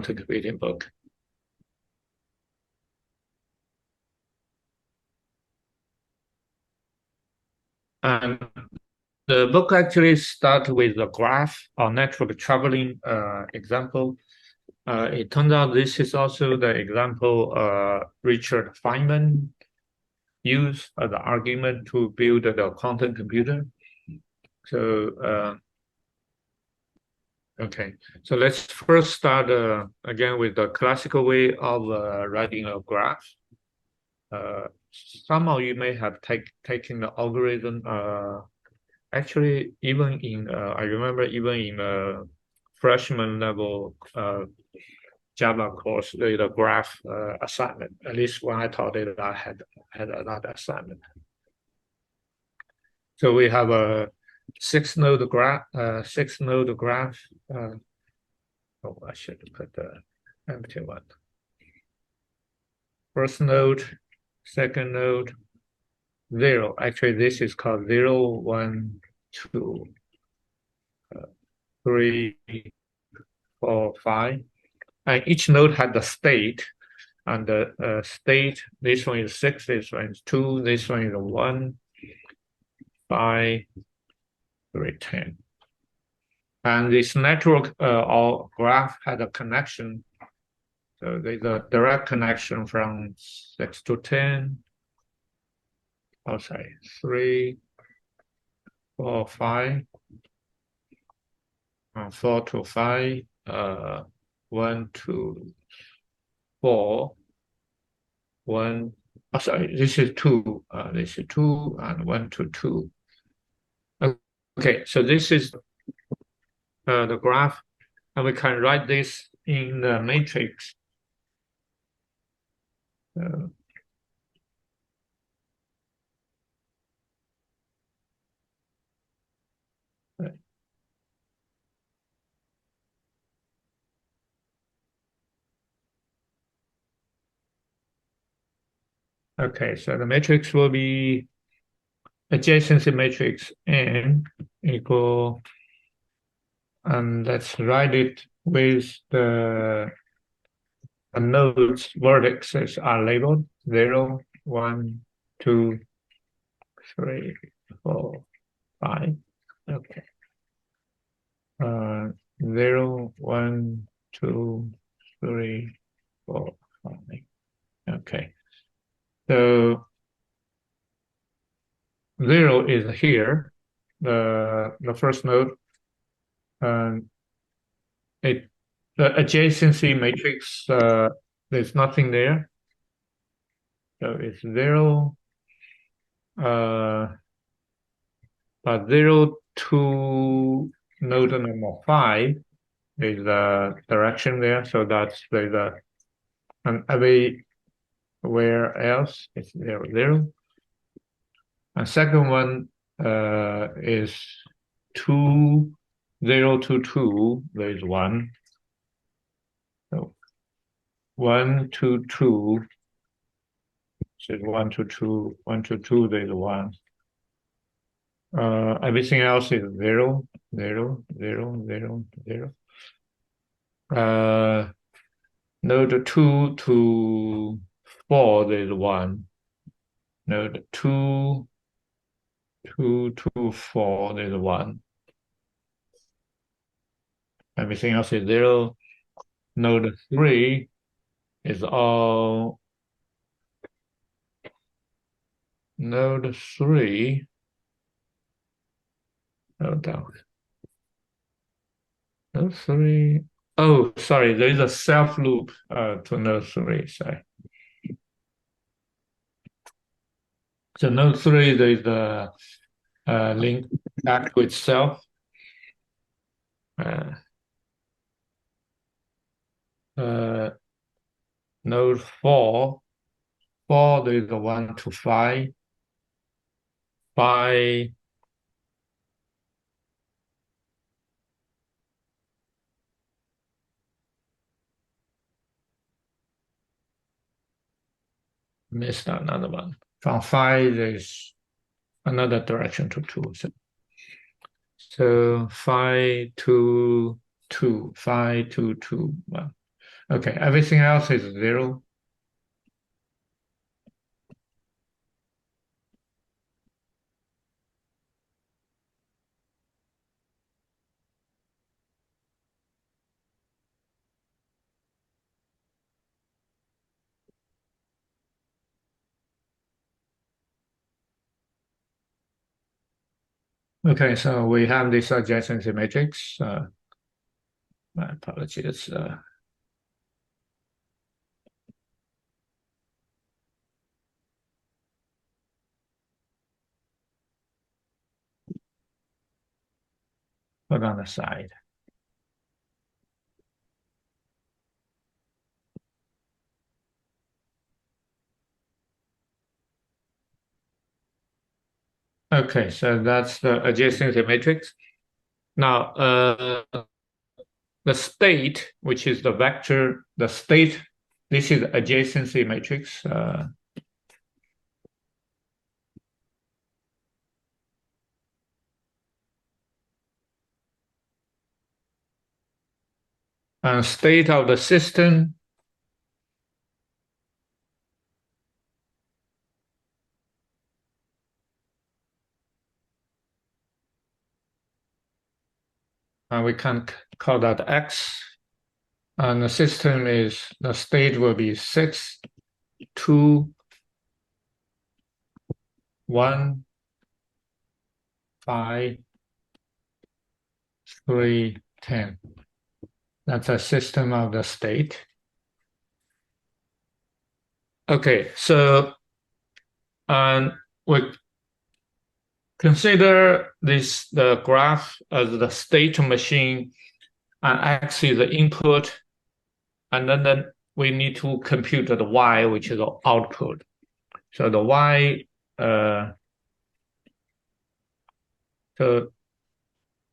computing book. And the book actually starts with a graph or network traveling example. It turns out this is also the example Richard Feynman used as the argument to build the quantum computer. So, okay, so let's first start again with the classical way of writing a graph. Some of you may have taken the algorithm. Actually, even in I remember even in freshman level Java course, the graph assignment. At least when I taught it, I had another assignment. So we have a six node graph. Oh, I should put the empty one. First node, second node, 0. Actually, this is called 0, 1, 2, 3, 4, 5. And each node had the state. And the state, this one is 6, this one is 2, this one is 1, 5, 3, 10. And this network or graph had a connection. So there's a direct connection from 6 to 10. Oh, sorry, 3, 4, 5, 4 to 5, 1 to 4, 1. Oh, sorry, this is 2. This is 2 and 1 to 2. Okay, so this is the graph, and we can write this in the matrix. Okay, so the matrix will be adjacency matrix n equal, and let's write it with the nodes vertices are labeled 0, 1, 2, 3, 4, 5. Okay. 0, 1, 2, 3, 4, 5. Okay. So 0 is here, the first node. The adjacency matrix, there's nothing there. So it's 0, but 0 to node number 5 is the direction there. So that's and everywhere else it's 0, 0. And second one is 2, 0 to 2, there is 1. So 1 to 2, so 1 to 2, 1 to 2, there is 1. Everything else is 0, 0, 0, 0, 0. Node 2 to 4, there is 1. Node 2 to 4, there is 1. Everything else is 0. Node 3 is all node 3. Oh, down. Node 3. Oh, sorry, there is a self loop to node 3. Sorry. So node 3, there is a link back to itself. Node 4, there is a 1 to 5. 5, missed another one. From 5, there's another direction to 2. So 5 to 2, 5 to 2, 1. Okay, everything else is 0. Okay, so we have this adjacency matrix. My apologies. Put on the side. Okay, so that's the adjacency matrix. Now, the state, which is the vector, the state, this is adjacency matrix. And state of the system. And we can call that X. And the system is, the state will be 6, 2, 1, 5, 3, 10. That's a system of the state. Okay, so we consider the graph as the state machine, and X is the input, and then we need to compute the Y, which is the output. So the Y, so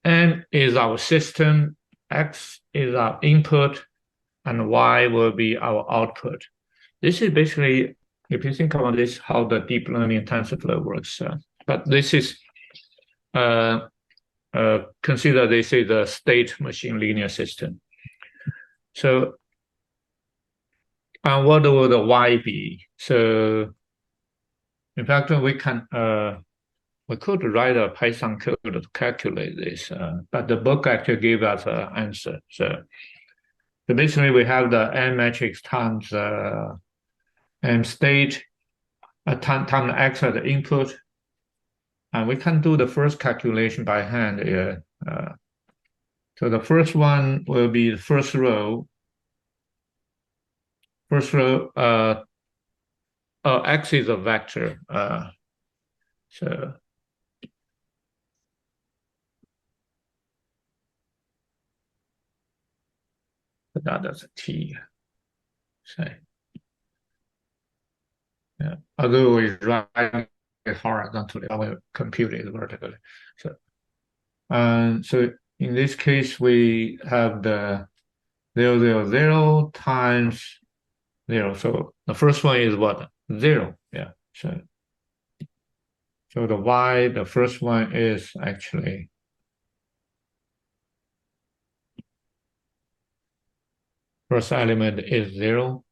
N is our system, X is our input, and Y will be our output. This is basically, if you think about this, how the deep learning TensorFlow works. But this is, consider this is a state machine linear system. So, and what will the Y be? So, in fact, we could write a Python code to calculate this, but the book actually gave us an answer. So basically, we have the n matrix times m state times x as the input, and we can do the first calculation by hand. So the first one will be the first row. First row, x is a vector. So that is a t. Say, yeah. Although we write it horizontally, I will compute it vertically. So in this case, we have the 0, 0, 0 times 0. So the first one is what? 0. Yeah. So the y, the first one is actually first element is 0.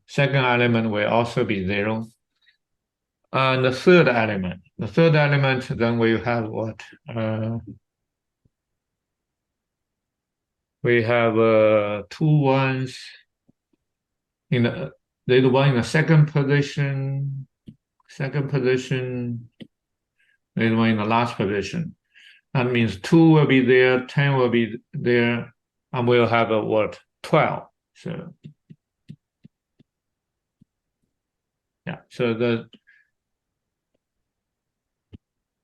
Second element will also be 0. And the third element, then we have what? We have 2 ones in the one in the second position, there's one in the last position. That means 2 will be there, 10 will be there, and we'll have a what? 12. So yeah, so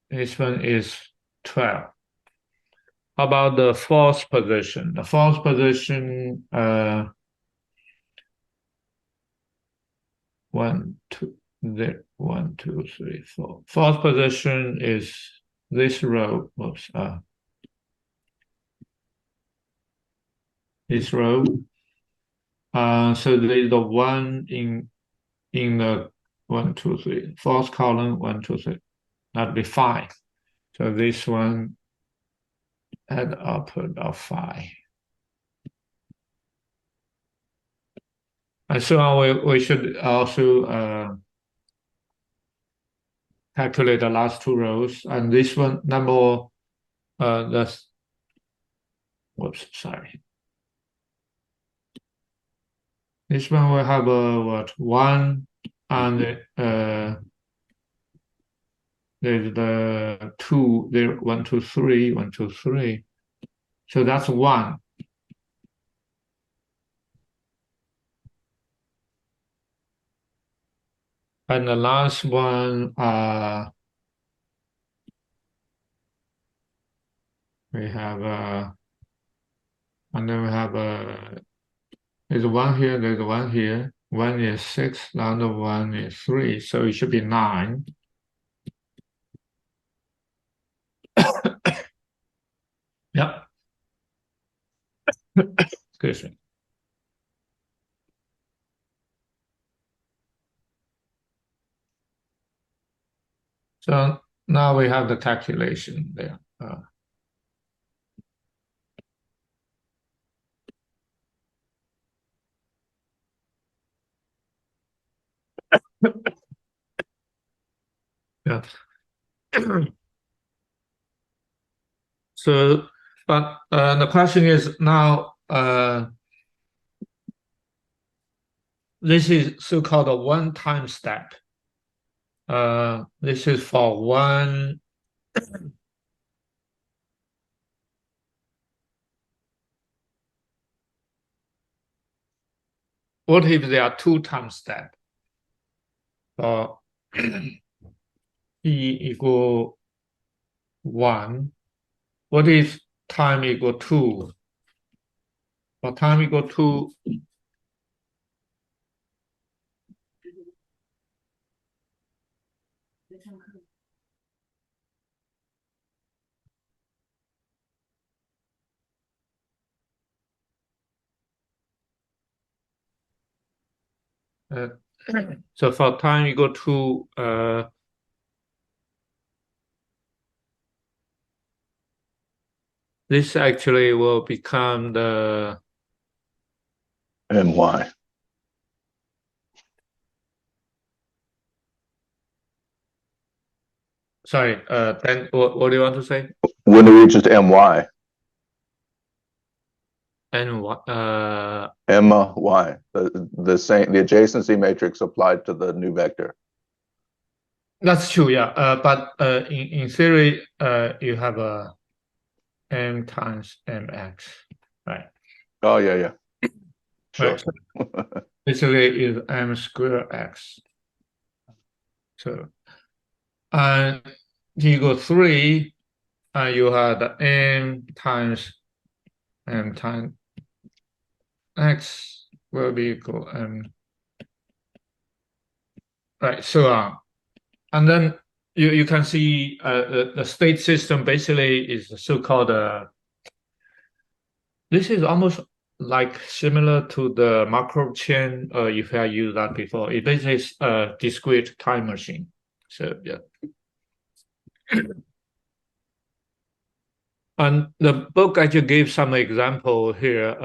this one is 12. How about the fourth position? The fourth position, 1, 2, there, 1, 2, 3, 4. Fourth position is this row. Oops, this row. So there's the one in the 1, 2, 3, fourth column, 1, 2, 3. That'd be 5. So this one had output of 5. And so we should also calculate the last two rows. And this one number, that's, whoops, sorry. This one will have what, 1 and there's the 2 there, 1, 2, 3, 1, 2, 3. So that's 1. And the last one, we have and then we have there's 1 here, there's 1 here. 1 is 6, the other one is 3, so it should be 9. Yep. Excuse me. So now we have the calculation there. Yeah. So, but the question is now, this is so-called a one-time step. This is for one. What if there are two-time step? For E equal 1. What if time equal 2? For time equal 2, so for time equal to this actually will become the my. sorry, then what do you want to say? When it reaches my. And what my, the same, the adjacency matrix applied to the new vector. That's true, yeah. But in theory, you have a m times mx, right? Oh yeah. Sure. Right. So basically is m square x. So and equal 3, you have the m times x will be equal m, right? So on. And then you can see the state system basically is so-called this is almost like similar to the Markov chain, if I used that before. It basically is a discrete time machine. So yeah. And the book actually gave some example here,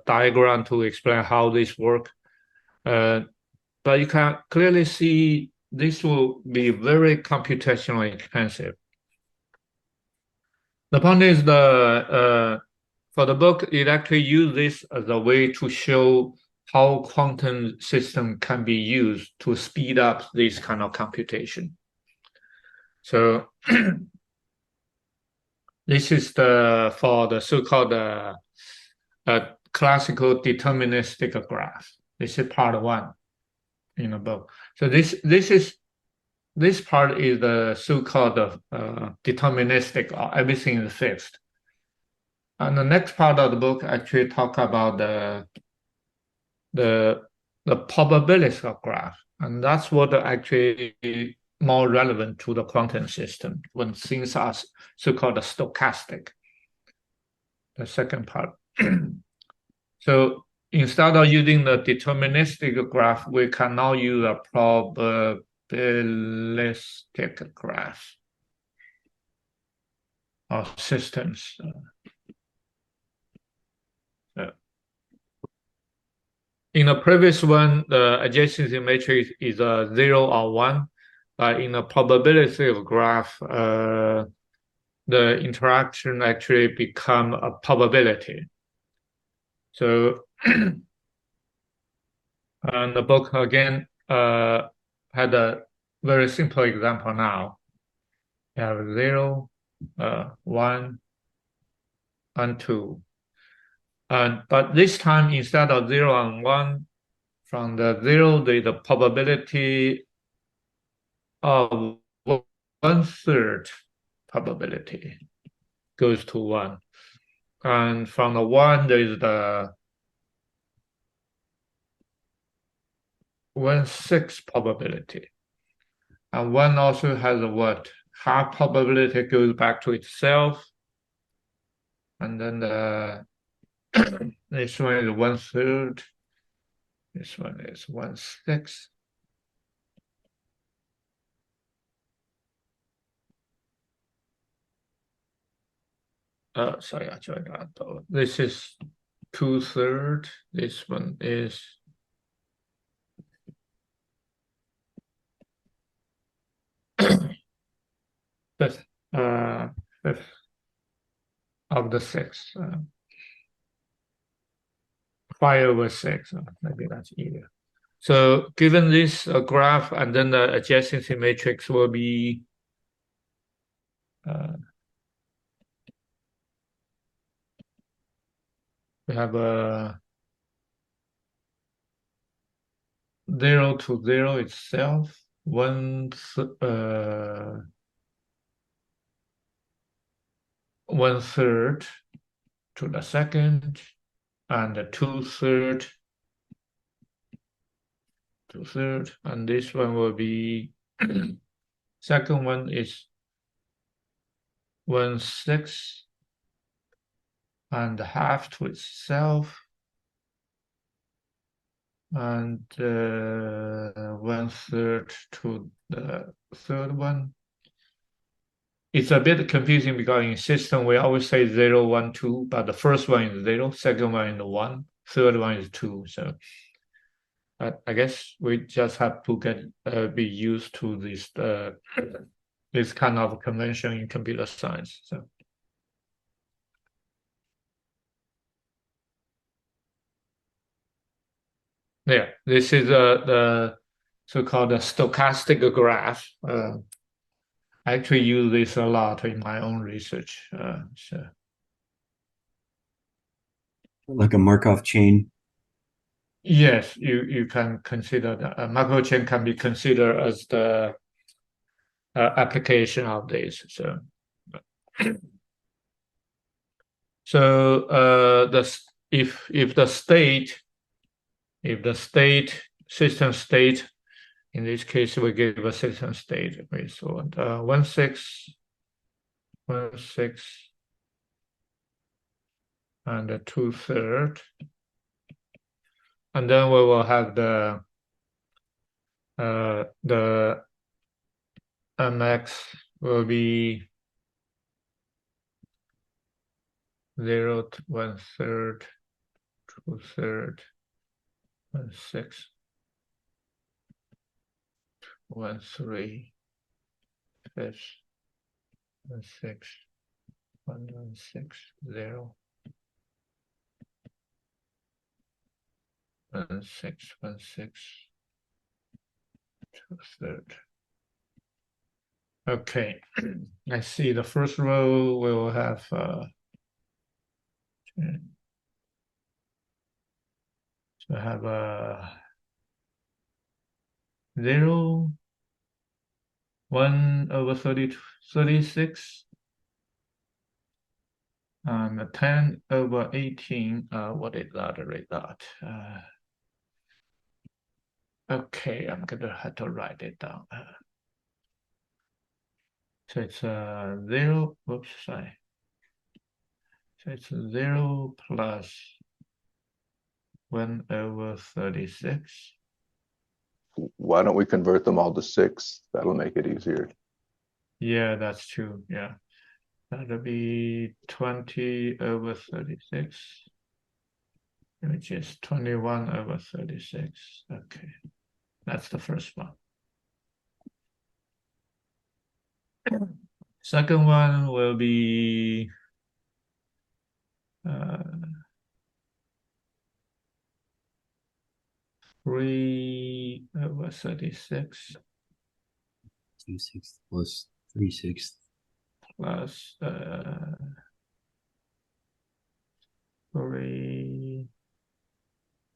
diagram to explain how this work. But you can clearly see this will be very computationally expensive. The point is for the book, it actually used this as a way to show how quantum system can be used to speed up this kind of computation. So this is for the so-called classical deterministic graph. This is part 1 in the book. So this part is the so-called deterministic, or everything is fixed. And the next part of the book actually talk about the probabilistic graph, and that's what actually more relevant to the quantum system when things are so-called stochastic. The second part. So instead of using the deterministic graph, we can now use a probabilistic graph of systems. in the previous one, the adjacency matrix is a 0 or 1, but in the probability graph, the interaction actually become a probability. So, and the book again had a very simple example now. You have 0, 1, and 2. But this time, instead of 0 and 1, from the 0, the probability of 1/3 probability goes to 1. And from the 1, there is the 1/6 probability. And 1 also has a what? Half probability goes back to itself. And then this one is 1/3. This one is 1/6. Sorry, I tried that. This is 2/3. This one is fifth of the 6. 5/6. Maybe that's easier. So given this graph, and then the adjacency matrix will be we have a 0 to 0 itself, 1/3 to the second, and 2/3 2/3, and this one will be second one is 1/6 and half to itself, and 1/3 to the third one. It's a bit confusing because in system we always say 0, 1, 2, but the first one is 0, second one is 1, third one is 2. So I guess we just have to be used to this this kind of convention in computer science. So yeah, this is the so-called stochastic graph. I actually use this a lot in my own research. So like a Markov chain. yes, you can consider that Markov chain can be considered as the application of this. So if the system state, in this case we give a system state, okay, so 1/6, 1/6, and 2/3, and then we will have the mx will be 0 to 1/3, 2/3, 1/6, 1/3, 5, 1/6, 1/6, 0, 1/6, 1/6, 2/3. Okay, I see the first row will have so have a 0, 1/36, and 10/18. What is that result? Okay, I'm gonna have to write it down. So it's 0. Whoops, sorry. So it's 0 plus 1/36. Why don't we convert them all to 6? That'll make it easier. Yeah, that's true. Yeah, that'll be 20/36. which is 21/36. Okay, that's the first one. Second one will be 3/36 2/6 plus 3/6. plus 3.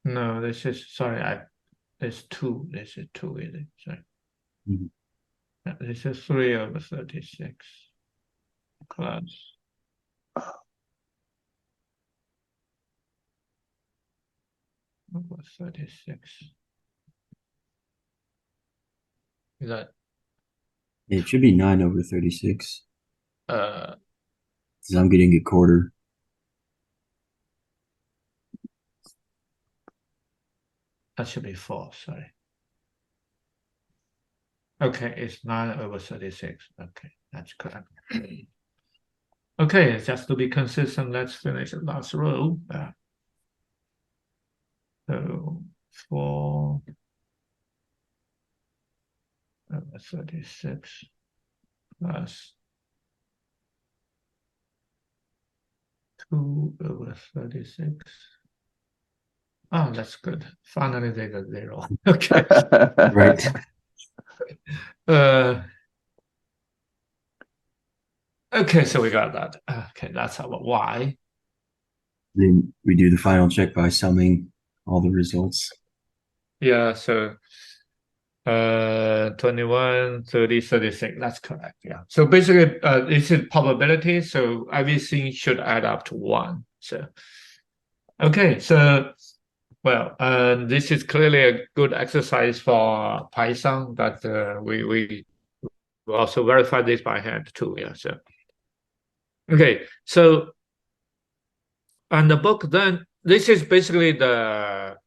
No, this is sorry. This 2. This is 2, is it? Sorry. Mhm. Yeah, this is 3/36 plus 36. Is that It should be 9/36. uh 'Cause I'm getting a quarter. that should be 4, sorry. Okay, it's 9/36. Okay, that's correct. Okay, just to be consistent, let's finish the last row. So 4/36 plus 2/36. Oh, that's good. Finally, they got 0. Okay. Right. Okay, so we got that. Okay, that's our Y. Then we do the final check by summing all the results. Yeah, so 21, 30, 36. That's correct. Yeah. So basically, this is probability. So everything should add up to 1. So okay, so well, this is clearly a good exercise for Python that we also verify this by hand too. Yeah. So okay, so and the book then this is basically the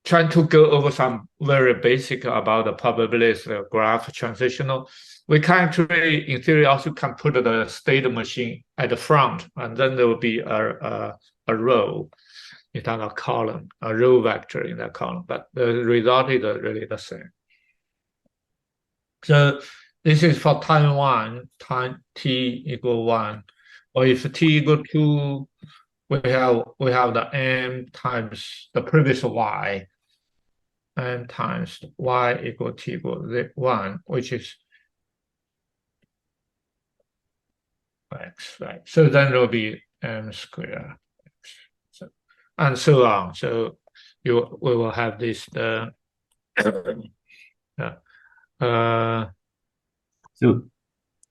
trying to go over some very basic about the probabilities of graph transitional. We can actually, in theory, also can put the state machine at the front, and then there will be a row instead of column, a row vector in that column. But the result is really the same. So this is for time 1, time t equal 1, or if t equal 2, we have the m times the previous y. M times y equal t equal 1, which is x, right? So then there will be m squared x, so, and so on. So we will have this So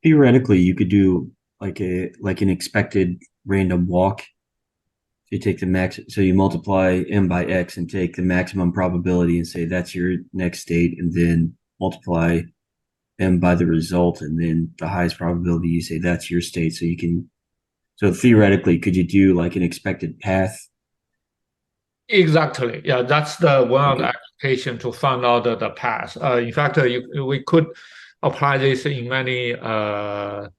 theoretically, you could do like an expected random walk. So you take the max, so you multiply m by x and take the maximum probability and say that's your next state, and then multiply m by the result, and then the highest probability you say that's your state. So you can, so theoretically, could you do like an expected path? exactly. Yeah, that's the one of the application to find out the path. In fact, we could apply this in many. The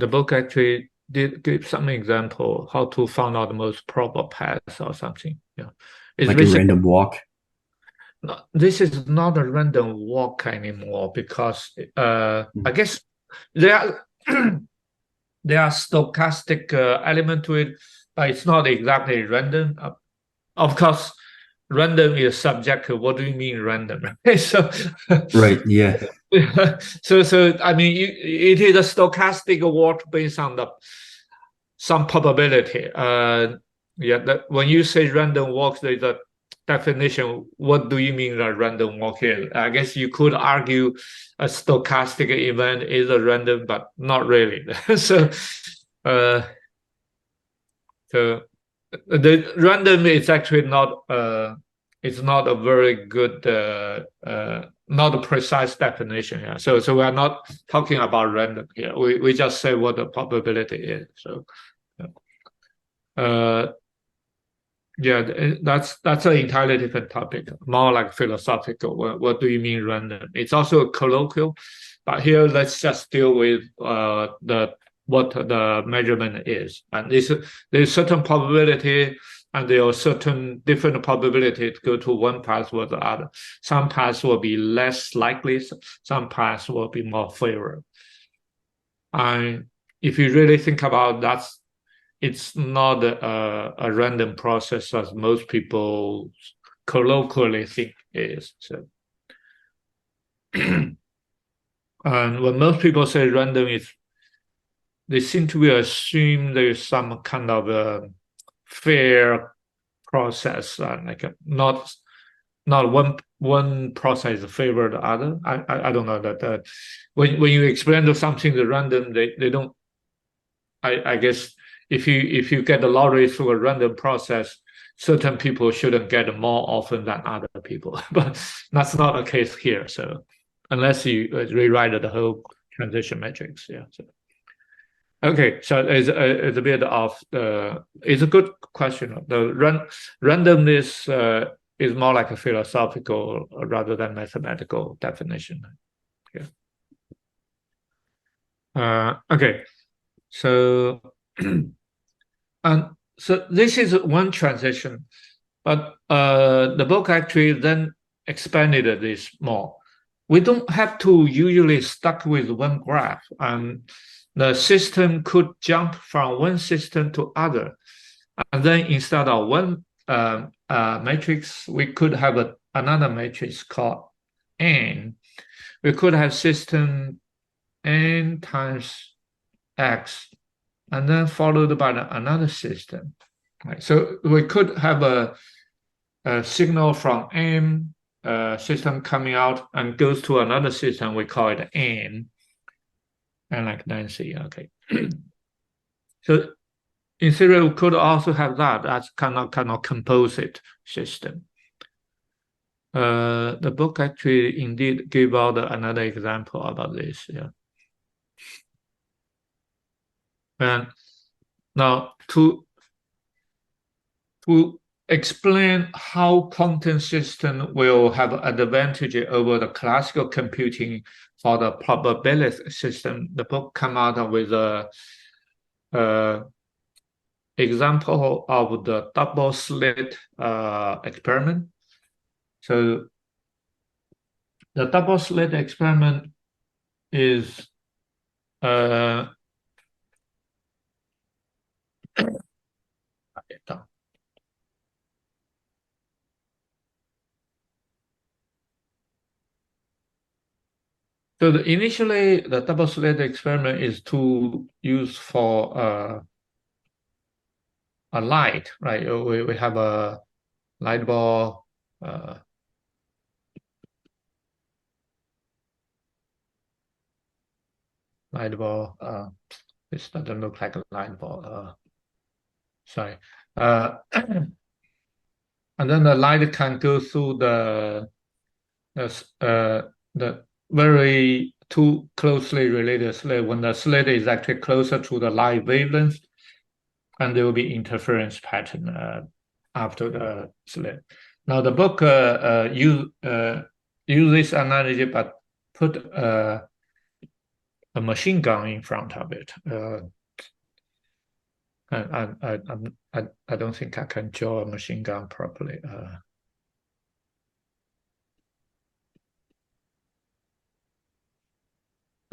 book actually did give some example how to find out the most probable path or something. Yeah, it's Like a random walk? this is not a random walk anymore because I guess there are there are stochastic element to it, but it's not exactly random. Of course, random is subjective. What do you mean random? So Right. Yeah. so I mean, it is a stochastic walk based on some probability. When you say random walk, there's a definition. What do you mean a random walk is? I guess you could argue a stochastic event is a random, but not really. So the random is actually not it's not a very good not a precise definition here. So we are not talking about random here. We just say what the probability is. So yeah, that's an entirely different topic, more like philosophical. What do you mean random? It's also a colloquial, but here let's just deal with the what the measurement is. And there's certain probability, and there are certain different probability to go to one path or the other. Some paths will be less likely, some paths will be more favorable. And if you really think about that, it's not a random process as most people colloquially think it is. So, and when most people say random, they seem to assume there's some kind of a fair process, like not one process favor the other. I don't know that when you explain to something the random, they don't. I guess if you get the lottery through a random process, certain people shouldn't get more often than other people, but that's not the case here. So unless you rewrite the whole transition matrix, yeah. So. Okay, so it's a bit of it's a good question. The randomness is more like a philosophical rather than mathematical definition. Yeah. Okay, so and so this is one transition, but the book actually then expanded this more. We don't have to usually stuck with one graph, and the system could jump from one system to other. And then instead of one matrix, we could have another matrix called N. We could have system N times X, and then followed by another system. Right? So we could have a signal from M system coming out and goes to another system. We call it N. And like Nancy, okay. So in theory, we could also have that as kind of composite system. The book actually indeed gave out another example about this. Yeah. And now to explain how quantum system will have advantage over the classical computing for the probability system, the book come out with a example of the double slit experiment. So the double slit experiment is so initially the double slit experiment is to use for a light, right? We have a light bulb, this doesn't look like a light bulb. Sorry. And then the light can go through the very two closely related slit. When the slit is actually closer to the light wavelength, and there will be interference pattern after the slit. Now the book use this analogy, but put a machine gun in front of it. I don't think I can draw a machine gun properly.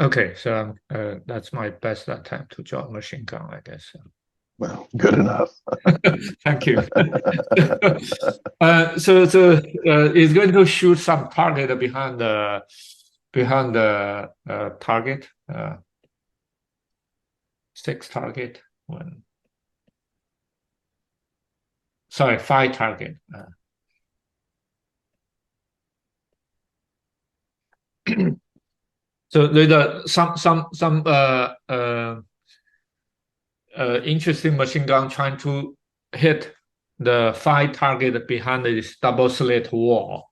Okay, so that's my best attempt to draw a machine gun, I guess. Well, good enough. Thank you. So it's going to shoot some target behind the target. 6 target. 5 target. So there's some interesting machine gun trying to hit the 5 target behind this double slit wall.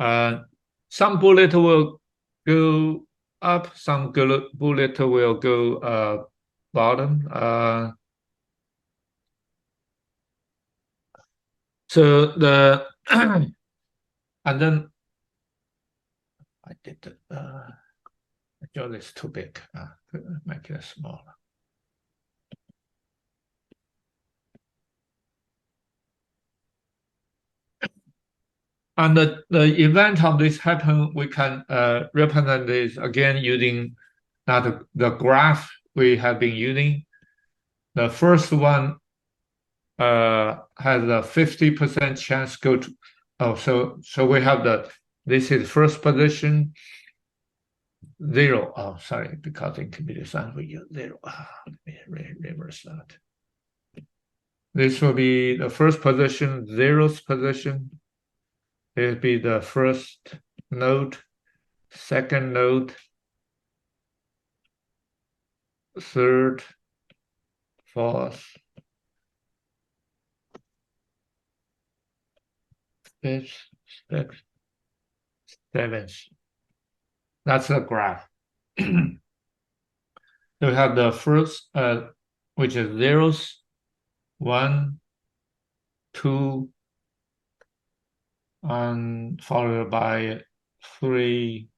Some bullet will go up, some bullet will go bottom. So the and then I did I draw this too big. make it smaller. And the event of this happen, we can represent this again using that the graph we have been using. The first one has a 50% chance go to, so we have this is first position, 0. Oh, sorry, because in computer science we use 0. Let me reverse that. This will be the first position, 0th position. It will be the first node, second node, third, fourth, fifth, sixth, seventh. That's the graph. We have the first, which is 0s, 1, 2, and followed by 3,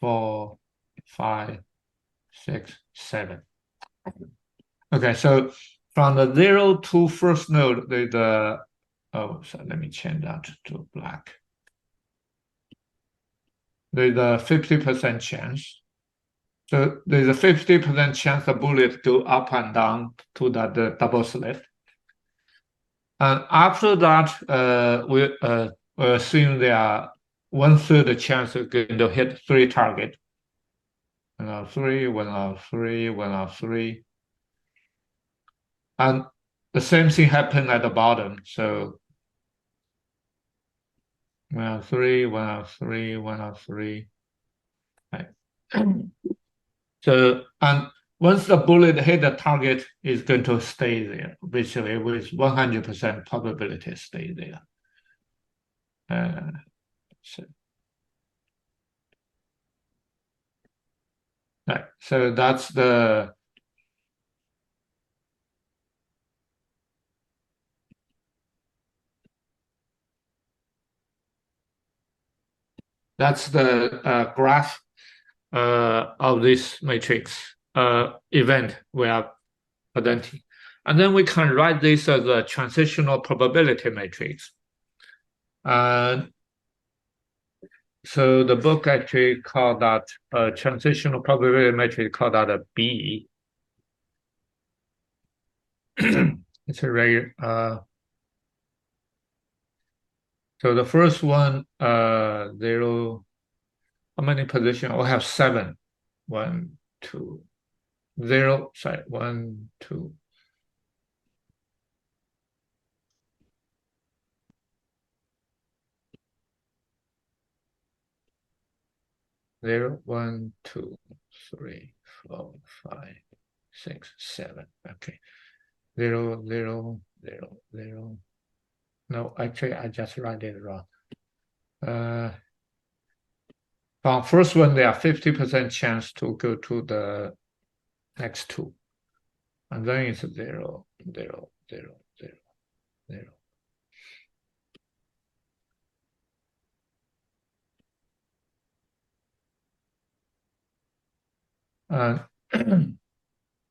4, 5, 6, 7. Okay, so from the 0 to first node, so let me change that to black. There's a 50% chance. So there's a 50% chance the bullet go up and down to that double slit. And after that, we assume there are 1/3 chance of going to hit 3 target. 1 out of 3, 1 out of 3, 1 out of 3. And the same thing happened at the bottom. So 1 out of 3, 1 out of 3, 1 out of 3. Right. So, and once the bullet hit the target, it's going to stay there, basically with 100% probability stay there. Right. So that's the graph of this matrix event we are presenting. And then we can write this as a transitional probability matrix. So the book actually called that transitional probability matrix, called that a B. It's a very so the first one 0. How many positions? We have 7. 1, 2, 0. Sorry, 1, 2. Zero, 1, 2, 3, 4, 5, 6, 7. Okay. 0, 0, 0, 0. No, actually, I just write it wrong. From first one, there are 50% chance to go to the next 2. And then it's 0, 0, 0, 0, 0. And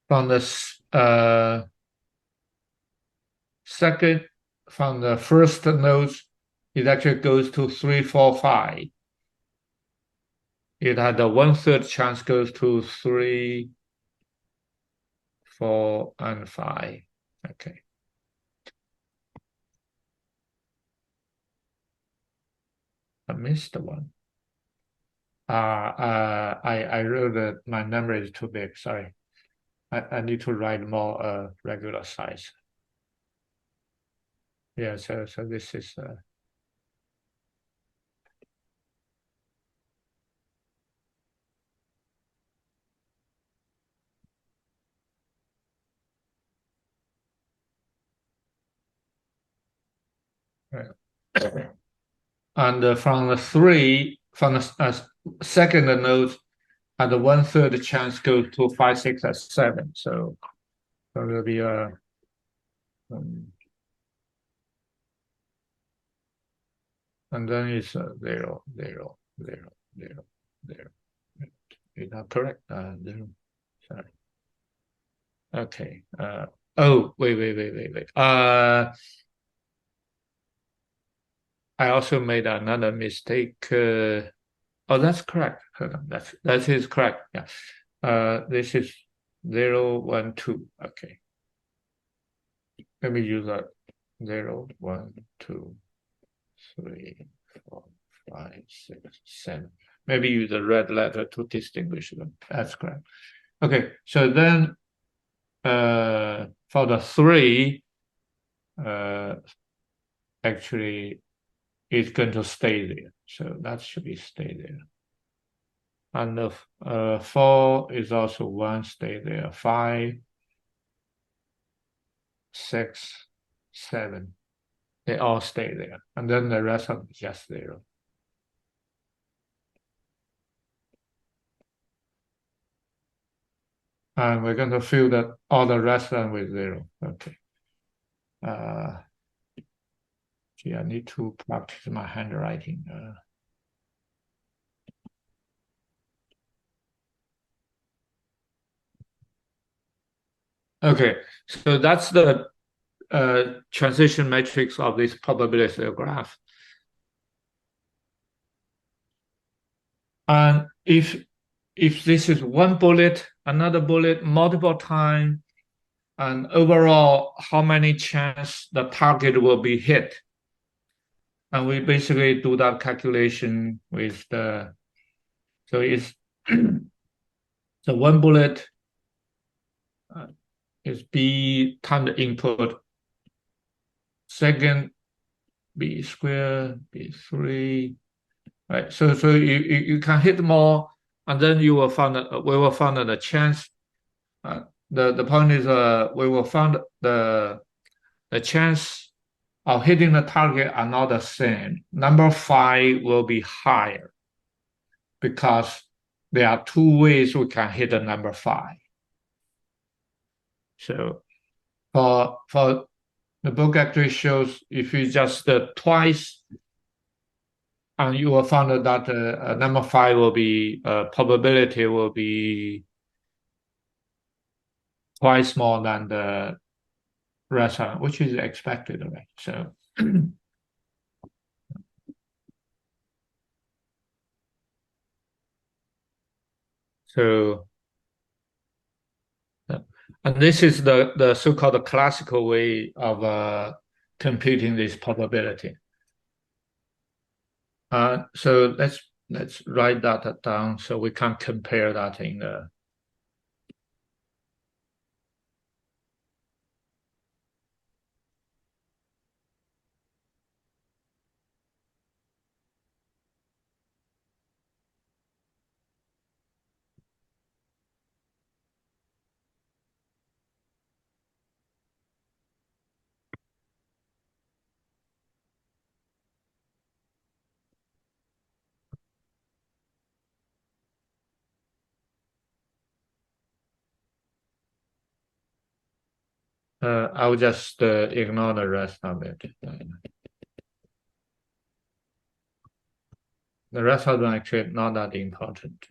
from the second, from the first nodes, it actually goes to 3, 4, 5. It had a 1/3 chance goes to 3, 4, and 5. Okay. I missed one. I wrote that my number is too big. Sorry. I need to write more regular size. Yeah, so this is and from the 3, from the second node, had a 1/3 chance go to 5, 6, and 7. So there'll be a and then it's 0, 0, 0, 0, 0. Is that correct? 0. Sorry. Okay. Oh, wait. I also made another mistake. Oh, that's correct. Hold on. That is correct. Yeah. This is 0, 1, 2. Okay. Let me use that. 0, 1, 2, 3, 4, 5, 6, 7. Maybe use a red letter to distinguish them. That's correct. Okay, so then for the 3, actually it's going to stay there. So that should be stay there. And the 4 is also 1, stay there. 5, 6, 7. They all stay there. And then the rest of just 0. And we're going to fill that all the rest of them with 0. Okay. Gee, I need to practice my handwriting. Okay, so that's the transition matrix of this probability graph. And if this is one bullet, another bullet, multiple times, and overall, how many chance the target will be hit? And we basically do that calculation with the, so it's the one bullet is B times the input. Second, B squared, B3, right? So you can hit more, and then you will find that we will find the chance. The point is we will find the chance of hitting the target are not the same. Number 5 will be higher because there are 2 ways we can hit the number 5. So for the book actually shows if you just twice, and you will find that number 5 will be probability will be twice more than the rest of, which is expected, right? So so and this is the so-called classical way of computing this probability. So let's write that down so we can compare that in the. I'll just ignore the rest of it. The rest of them actually not that important.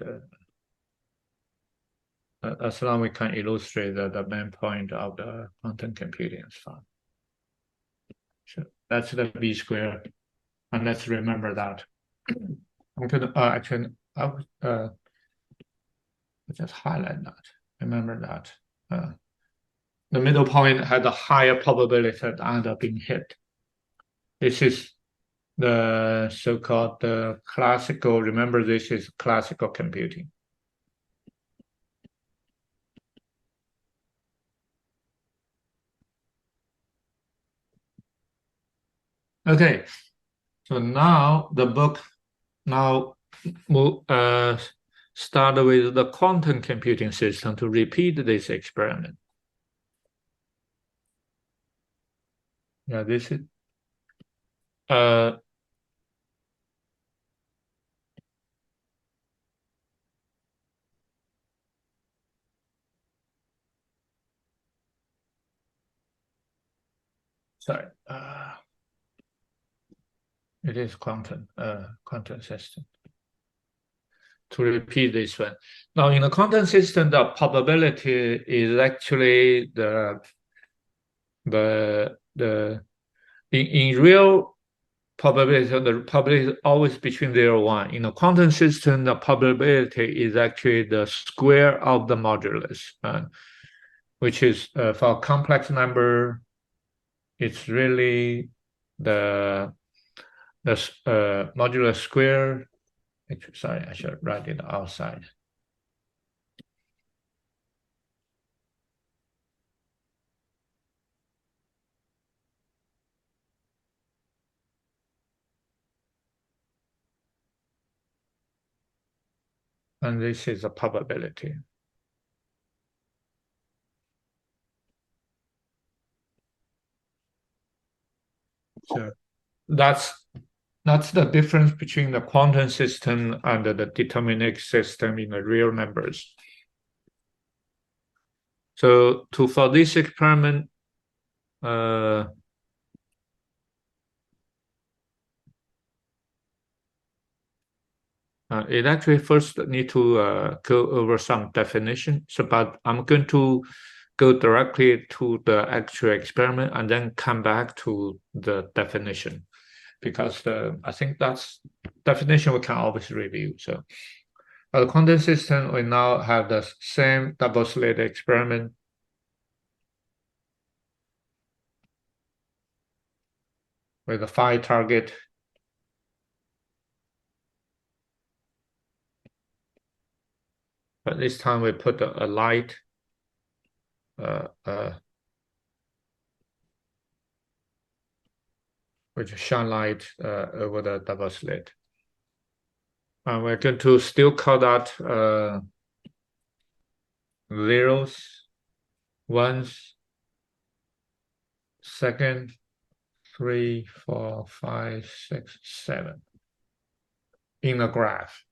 As long as we can illustrate the main point of the quantum computing is fine. So that's the B squared, and let's remember that. I'm gonna actually I'll just highlight that. Remember that the middle point has a higher probability to end up being hit. This is the so-called classical. Remember, this is classical computing. Okay, so now the book start with the quantum computing system to repeat this experiment. Yeah, this is sorry, it is quantum system. to repeat this one. Now, in the quantum system, the probability is actually in real probability, the probability is always between 0 and 1. In a quantum system, the probability is actually the square of the modulus, which is for a complex number, it's really the modulus square. Actually, sorry, I should write it outside. And this is a probability. So that's the difference between the quantum system and the deterministic system in the real numbers. So for this experiment, it actually first need to go over some definition. So, but I'm going to go directly to the actual experiment and then come back to the definition, because I think that's definition we can always review. So, the quantum system, we now have the same double slit experiment. With a phi target. But this time we put a light which shine light over the double slit. And we're going to still call that zeros, ones, second, 3, 4, 5, 6, 7 in a graph.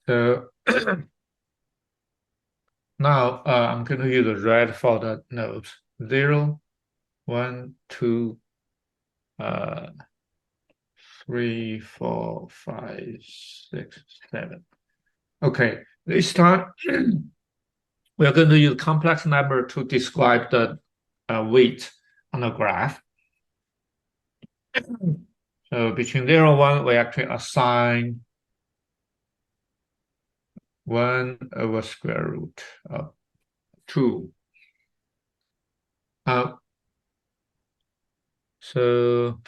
So now I'm going to use the red for the nodes. 0, 1, 2, 3, 4, 5, 6, 7. Okay, this time we are going to use complex number to describe the weight on the graph. So between 0 and 1, we actually assign 1 over square root of 2. So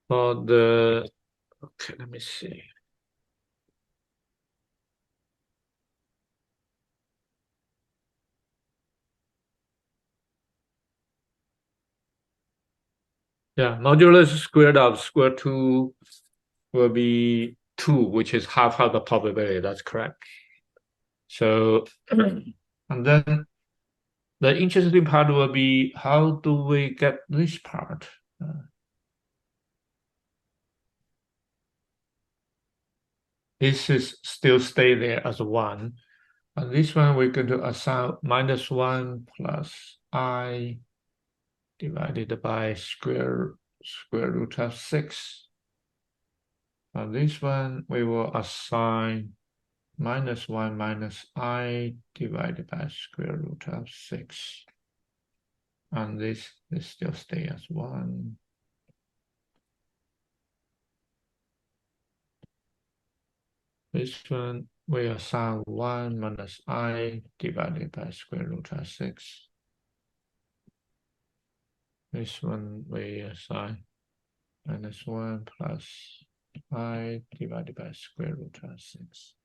for the, okay, let me see. Yeah, modulus squared of square 2 will be 2, which is half of the probability. That's correct. So, and then the interesting part will be, how do we get this part? This is still stay there as 1. And this one we're going to assign -1 plus I divided by square root of 6. And this one we will assign -1 minus I divided by square root of 6. And this still stay as 1. This one we assign 1 minus I divided by square root of 6. This one we assign -1 plus I divided by square root of 6.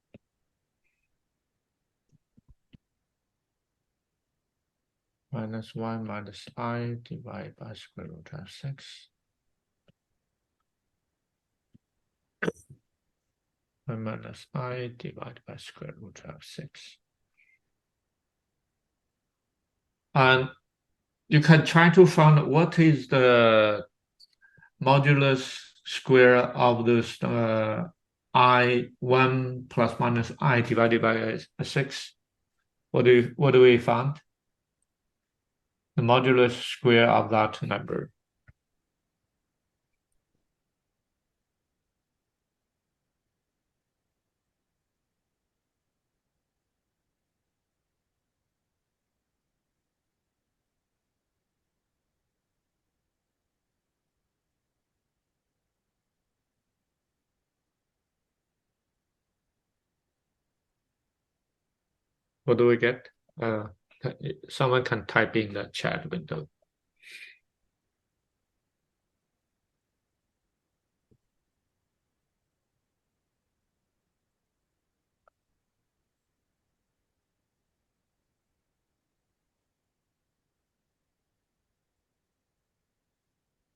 -1 minus I divided by square root of 6. And minus I divided by square root of 6. And you can try to find what is the modulus square of this I1 plus minus I divided by 6. What do we find? The modulus square of that number. What do we get? Someone can type in the chat window.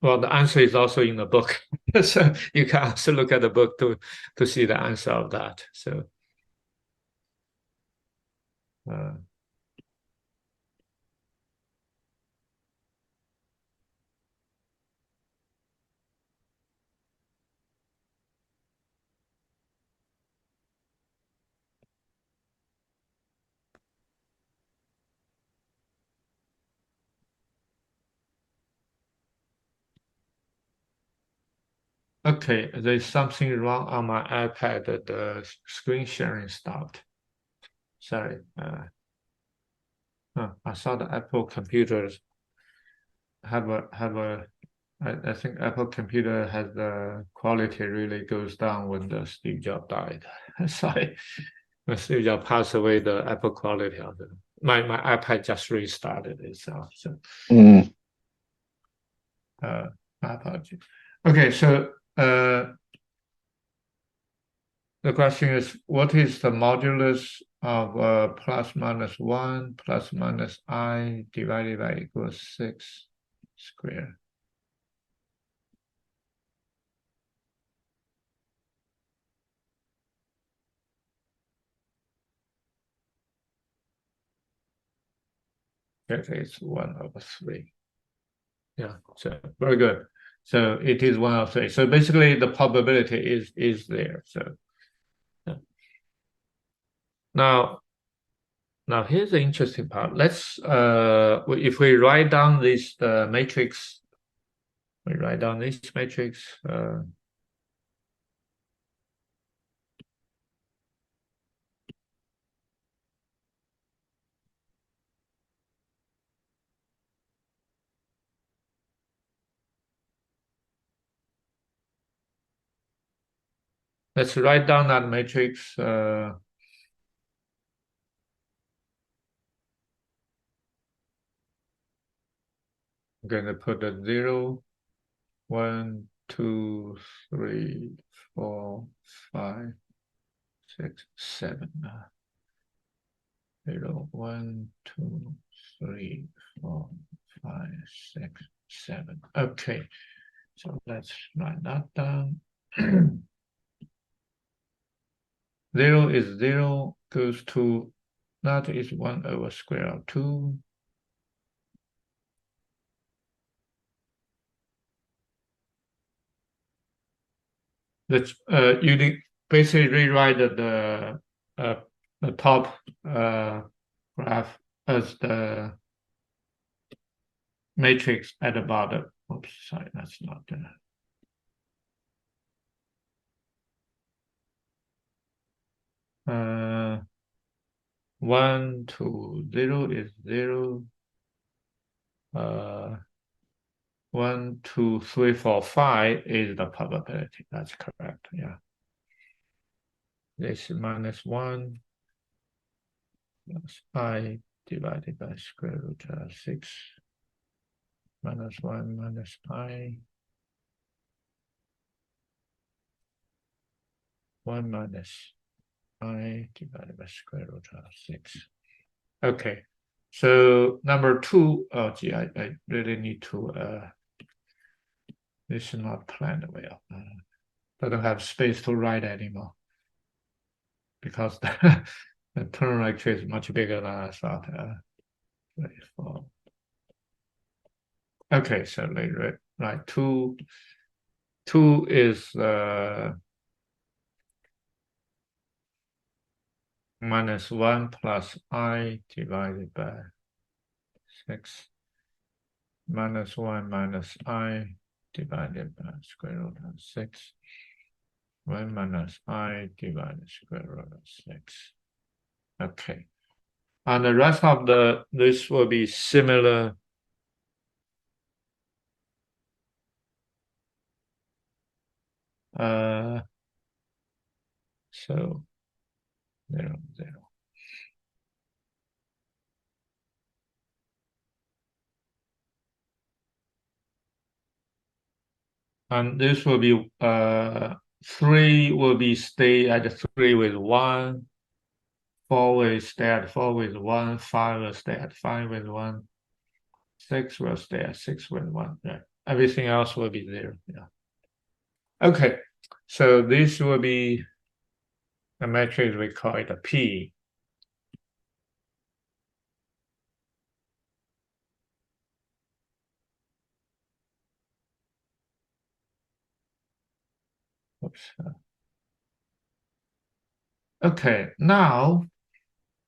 Well, the answer is also in the book. So you can also look at the book to see the answer of that. So okay, there's something wrong on my iPad. The screen sharing stopped. Sorry. I saw the Apple computers have a. I think Apple computer has the quality really goes down when the Steve Jobs died. Sorry, when Steve Jobs passed away, the Apple quality of my iPad just restarted itself. So my apologies. Okay, so the question is, what is the modulus of plus minus 1 plus minus I divided by equals 6 square? Okay, it's 1/3. Yeah, so very good. So it is 1/3. So basically the probability is there. So yeah. Now here's the interesting part. Let's if we write down this matrix, we write down this matrix. Let's write down that matrix. I'm going to put a 0, 1, 2, 3, 4, 5, 6, 7. 0, 1, 2, 3, 4, 5, 6, 7. Okay, so let's write that down. 0 is 0 goes to, that is 1/square of 2. Let's you basically rewrite the top graph as the matrix at the bottom. Oops, sorry, that's not the. 1 to 0 is 0. 1, 2, 3, 4, 5 is the probability. That's correct. Yeah. This is minus 1 plus I divided by square root of 6 minus 1 minus I 1 minus I divided by square root of 6. Okay. So number 2, oh gee, I really need to this is not planned well. I don't have space to write anymore because the term actually is much bigger than I thought. 34. Okay, so later, right? 2 is minus 1 plus I divided by 6 minus 1 minus I divided by square root of 6. 1 minus I divided square root of 6. Okay. And the rest of this will be similar. So 0, 0. And this will be 3 will be stay at 3 with 1. 4 will stay at 4 with 1. 5 will stay at 5 with 1. 6 will stay at 6 with 1. Yeah. Everything else will be 0. Yeah. Okay. So this will be a matrix, we call it a P. Oops. Okay, now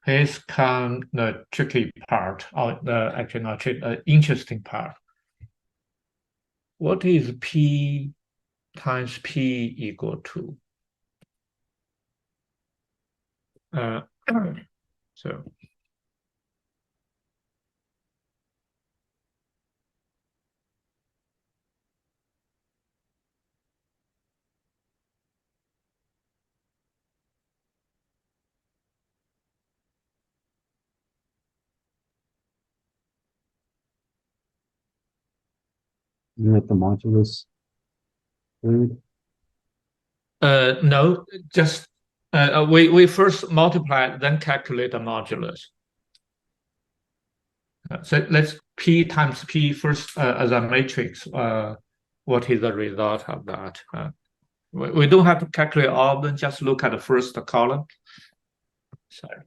here's come the tricky part, or the actually not tricky, interesting part. What is P times P equal to? So With the modulus. Third. no, just we first multiply, then calculate the modulus. So let's P times P first as a matrix. What is the result of that? We don't have to calculate all of them, just look at the first column. Sorry.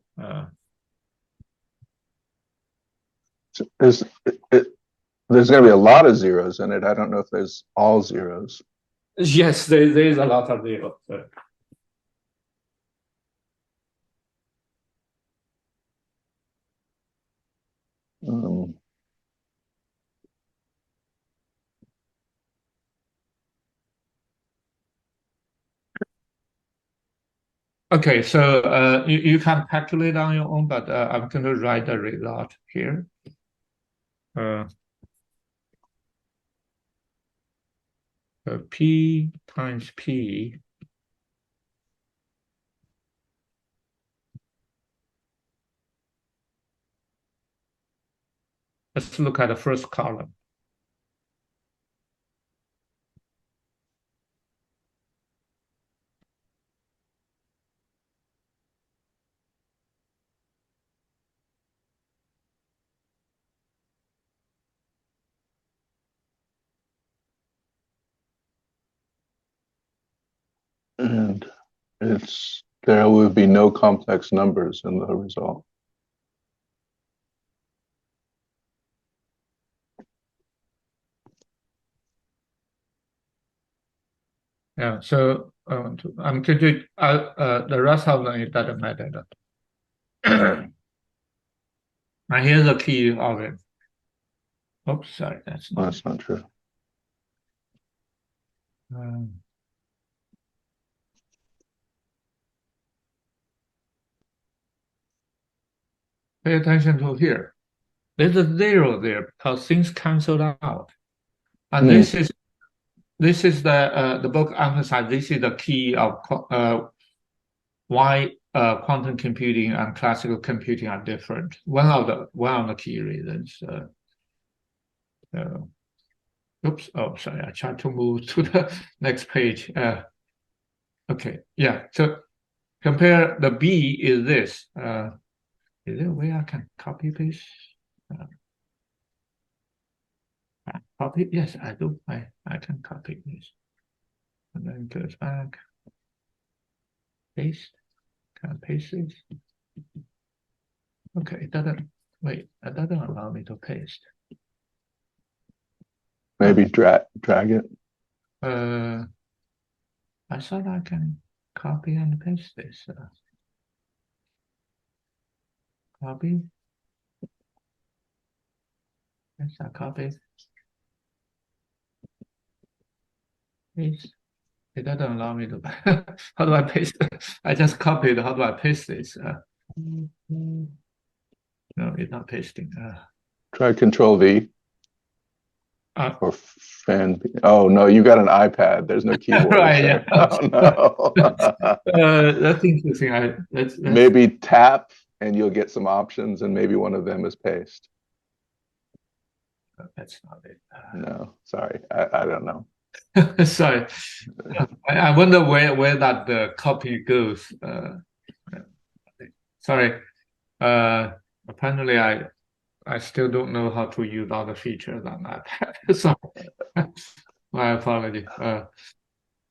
There's going to be a lot of zeros in it. I don't know if there's all zeros. Yes, there's a lot of zeros. Okay, so you can calculate on your own, but I'm going to write the result here. P times P let's look at the first column. And there will be no complex numbers in the result. Yeah, so I'm going to the rest of them, it doesn't matter. And here's the key of it. Oops, sorry, that's not true. Pay attention to here. There's a 0 there because things canceled out, and this is the book emphasized. This is the key of why quantum computing and classical computing are different. One of the key reasons. Oops. Oh, sorry. I tried to move to the next page. Okay. Yeah. So compare the B is this. Is there a way I can copy paste? Copy? Yes, I do. I can copy this. And then goes back. Paste. Can I paste this? Okay, it doesn't. Wait, it doesn't allow me to paste. Maybe drag it. I thought I can copy and paste this. Copy. Yes, I copy. Paste. It doesn't allow me to. How do I paste? I just copied. How do I paste this? No, it's not pasting. Try Control V Uh, or Fan. Oh no, you got an iPad. There's no keyboard. Right, is there? yeah. Oh no. That's interesting. Let's Maybe tap and you'll get some options, and maybe one of them is paste. that's not it. No, sorry, I don't know. Sorry. I wonder where that the copy goes. Sorry. Apparently I still don't know how to use other features on that. So my apology.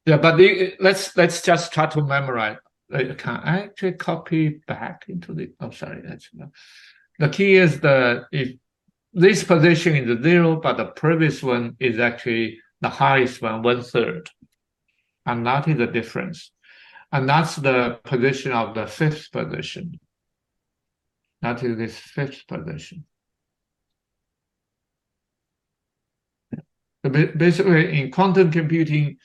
Yeah, but let's just try to memorize. Can I actually copy back into the? Oh, sorry. That's the key is if this position is 0, but the previous one is actually the highest one, 1/3, and that is the difference, and that's the position of the 5th position. That is this 5th position. Basically, in quantum computing,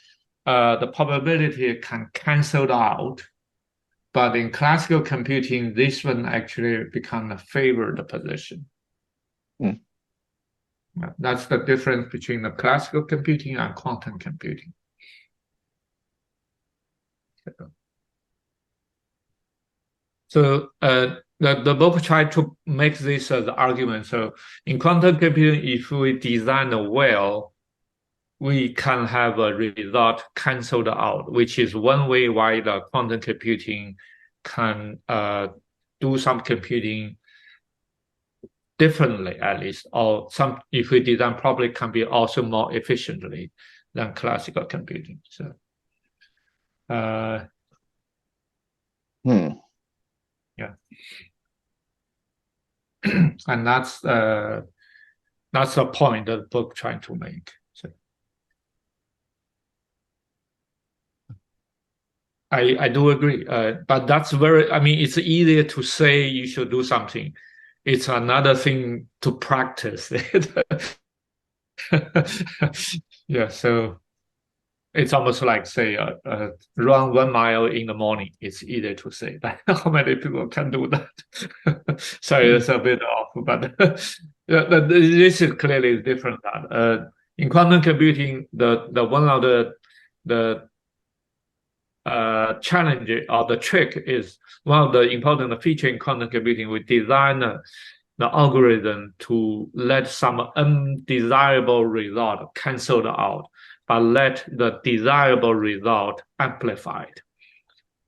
the probability can cancel out, but in classical computing, this one actually becomes a favored position. That's the difference between the classical computing and quantum computing. So the book tried to make this as an argument. So in quantum computing, if we design well, we can have a result canceled out, which is one way why the quantum computing can do some computing differently, at least, or some, if we design properly, can be also more efficiently than classical computing. So, yeah, and that's the point that the book trying to make. So, I do agree, but that's very. I mean, it's easier to say you should do something. It's another thing to practice it. Yeah, so it's almost like say run 1 mile in the morning. It's easier to say that. How many people can do that? Sorry, it's a bit off, but this is clearly different. In quantum computing, the one of the challenge or the trick is one of the important feature in quantum computing. We design the algorithm to let some undesirable result canceled out, but let the desirable result amplified.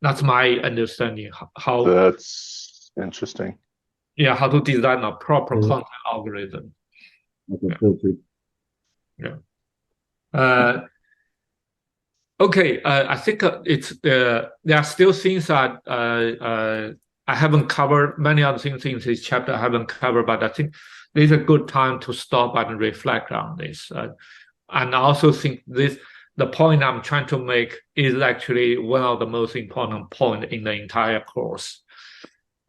That's my understanding. How that's interesting. Yeah, how to design a proper quantum algorithm. Yeah. Okay, I think there are still things that I haven't covered. Many other things in this chapter I haven't covered, but I think this is a good time to stop and reflect on this. And I also think the point I'm trying to make is actually one of the most important points in the entire course.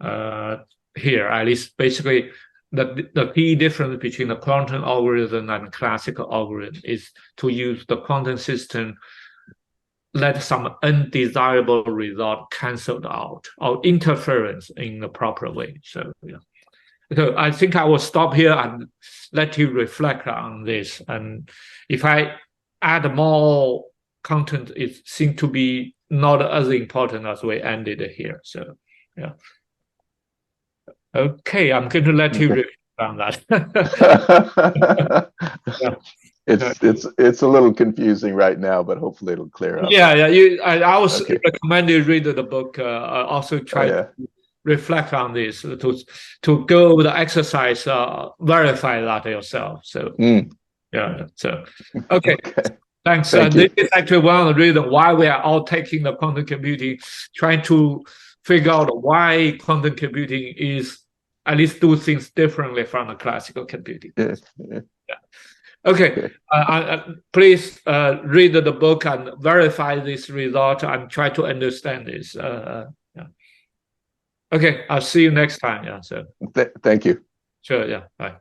Here, at least, basically, the key difference between the quantum algorithm and classical algorithm is to use the quantum system, let some undesirable result canceled out or interference in the proper way. So, yeah. So I think I will stop here and let you reflect on this. And if I add more content, it seems to be not as important as we ended here. So, yeah. Okay, I'm going to let you reflect on that. Yeah. It's a little confusing right now, but hopefully it'll clear up. Yeah. I also recommend you read the book. Also try to reflect on this to go with the exercise, verify that yourself. So yeah. So okay. Thanks. This is actually one of the reasons why we are all taking the quantum computing, trying to figure out why quantum computing is at least do things differently from the classical computing. Yeah. Okay, please read the book and verify this result and try to understand this. Yeah. Okay, I'll see you next time. Yeah, so Thank you. sure, yeah, bye.